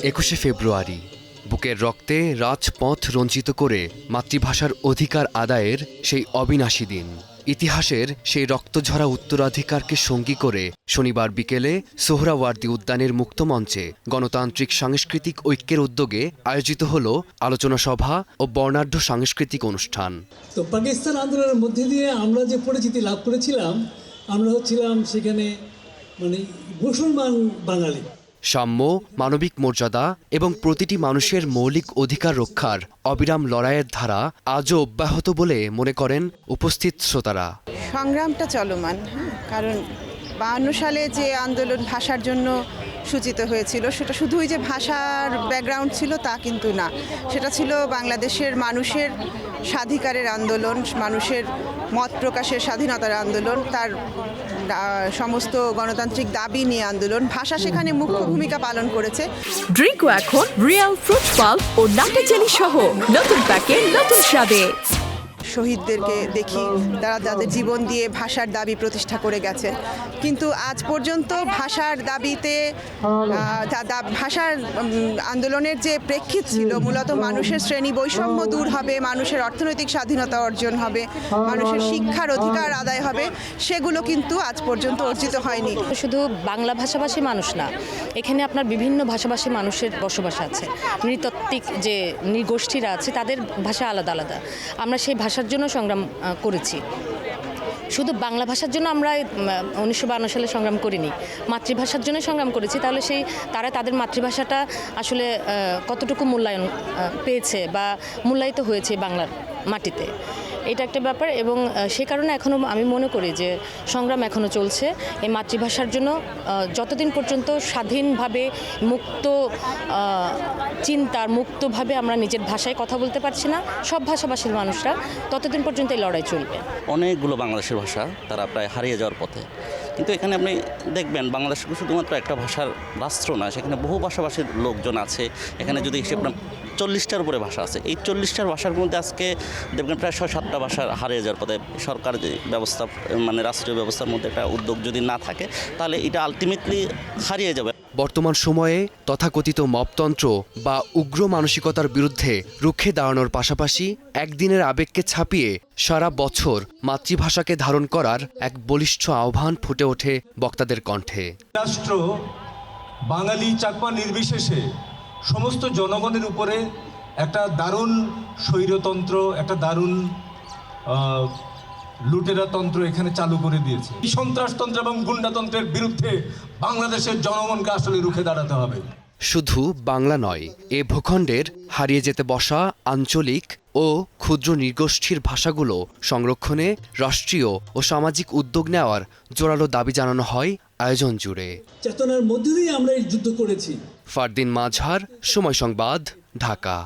21শে ফেব্রুয়ারি বুকের রক্তে রাজপথ রঞ্জিত করে মাতৃভাষার অধিকার আদায়ের সেই অবিনাশী দিন। ইতিহাসের সেই রক্তঝরা উত্তরাধিকারকে সঙ্গী করে শনিবার বিকেলে সোহরাওয়ার্দী উদ্যানের মুক্তমঞ্চে গণতান্ত্রিক সাংস্কৃতিক ঐক্যের উদ্যোগে আয়োজিত হল আলোচনা সভা ও বর্ণাঢ্য সাংস্কৃতিক অনুষ্ঠান। তো পাকিস্তান আন্দোলনের মধ্যে দিয়ে আমরা যে পরিচিতি লাভ করেছিলাম, আমরা হচ্ছিলাম সেখানে মুসলমান বাঙালি। সাম্য, মানবিক মর্যাদা এবং প্রতিটি মানুষের মৌলিক অধিকার রক্ষার অবিরাম লড়াইয়ের ধারা আজও অব্যাহত বলে মনে করেন উপস্থিত শ্রোতারা। সংগ্রামটা চলমান, কারণ 52 সালে যে আন্দোলন ভাষার জন্য সূচিত হয়েছিল, সেটা শুধুই যে ভাষার ব্যাকগ্রাউন্ড ছিল তা কিন্তু না, সেটা ছিল বাংলাদেশের মানুষের স্বাধিকারের আন্দোলন, মানুষের মত প্রকাশের স্বাধীনতার আন্দোলন, তার সমস্ত গণতান্ত্রিক দাবি নিয়ে আন্দোলন। ভাষা সেখানে মুখ্য ভূমিকা পালন করেছে। ড্রিঙ্কও এখন রিয়েল ফ্রুট পাল্প ও নাটা জেলি সহ নতুন প্যাকে নতুন স্বাদে। শহীদদেরকে দেখি, তারা তাদের জীবন দিয়ে ভাষার দাবি প্রতিষ্ঠা করে গেছেন, কিন্তু আজ পর্যন্ত ভাষার দাবিতে ভাষার আন্দোলনের যে প্রেক্ষিত ছিল মূলত মানুষের শ্রেণী বৈষম্য দূর হবে, মানুষের অর্থনৈতিক স্বাধীনতা অর্জন হবে, মানুষের শিক্ষার অধিকার আদায় হবে, সেগুলো কিন্তু আজ পর্যন্ত অর্জিত হয়নি। শুধু বাংলা ভাষাভাষী মানুষ না, এখানে আপনার বিভিন্ন ভাষাভাষী মানুষের বসবাস আছে। নৃতাত্ত্বিক যে নৃগোষ্ঠীরা আছে তাদের ভাষা আলাদা আলাদা। আমরা সেই ভাষার জন্য সংগ্রাম করেছি। শুধু বাংলা ভাষার জন্য আমরা 1952 সালে সংগ্রাম করিনি, মাতৃভাষার জন্য সংগ্রাম করেছি। তাহলে তারা তাদের মাতৃভাষাটা আসলে কতটুকু মূল্যায়ন পেয়েছে বা মূল্যায়িত হয়েছে বাংলার মাটিতে, এটা একটা ব্যাপার। এবং সে কারণে এখনও আমি মনে করি যে সংগ্রাম এখনও চলছে এই মাতৃভাষার জন্য। যতদিন পর্যন্ত স্বাধীনভাবে মুক্ত চিন্তার মুক্তভাবে আমরা নিজের ভাষায় কথা বলতে পারছি না সব ভাষাভাষীর মানুষরা, ততদিন পর্যন্ত এই লড়াই চলবে। অনেকগুলো বাংলাদেশের ভাষা তারা প্রায় হারিয়ে যাওয়ার পথে, কিন্তু এখানে আপনি দেখবেন বাংলাদেশ শুধুমাত্র একটা ভাষার রাষ্ট্র না, সেখানে বহু ভাষাভাষীর লোকজন আছে। এখানে যদি হিসেব 40টার উপরে ভাষা আছে। এই 40টার ভাষার মধ্যে আজকে দেখবেন প্রায় 6-7টা ভাষা হারিয়ে যাওয়ার পথে। সরকার যে ব্যবস্থা রাষ্ট্রীয় ব্যবস্থার মধ্যে একটা উদ্যোগ যদি না থাকে, তাহলে এটা আলটিমেটলি হারিয়ে যাবে। বর্তমান সময়ে তথাকথিত মবতন্ত্র বা উগ্র মানসিকতার বিরুদ্ধে রুখে দাঁড়ানোর পাশাপাশি একদিনের আবেগকে ছাপিয়ে সারা বছর মাতৃভাষাকে ধারণ করার এক বলিষ্ঠ আহ্বান ফুটে ওঠে বক্তাদের কণ্ঠে। রাষ্ট্র বাঙালি চাকমা নির্বিশেষে সমস্ত জনগণের উপরে একটা দারুণ স্বৈরতন্ত্র, একটা দারুণ লুটেরাতন্ত্র এখানে চালু করে দিয়েছে। এই সন্ত্রাসতন্ত্র এবং গুন্ডাতন্ত্রের বিরুদ্ধে বাংলাদেশের জনগণকে আসলে রুখে দাঁড়াতে হবে। শুধু বাংলা নয়, এ ভূখণ্ডের হারিয়ে যেতে বসা আঞ্চলিক ও ক্ষুদ্র নৃগোষ্ঠীর ভাষাগুলো সংরক্ষণে রাষ্ট্রীয় ও সামাজিক উদ্যোগ নেওয়ার জোরালো দাবি জানানো হয় আয়োজন জুড়ে। চেতনার মধ্যে দিয়ে আমরা এই যুদ্ধ করেছি। ফারদিন মাঝহার, সময় সংবাদ, ঢাকা।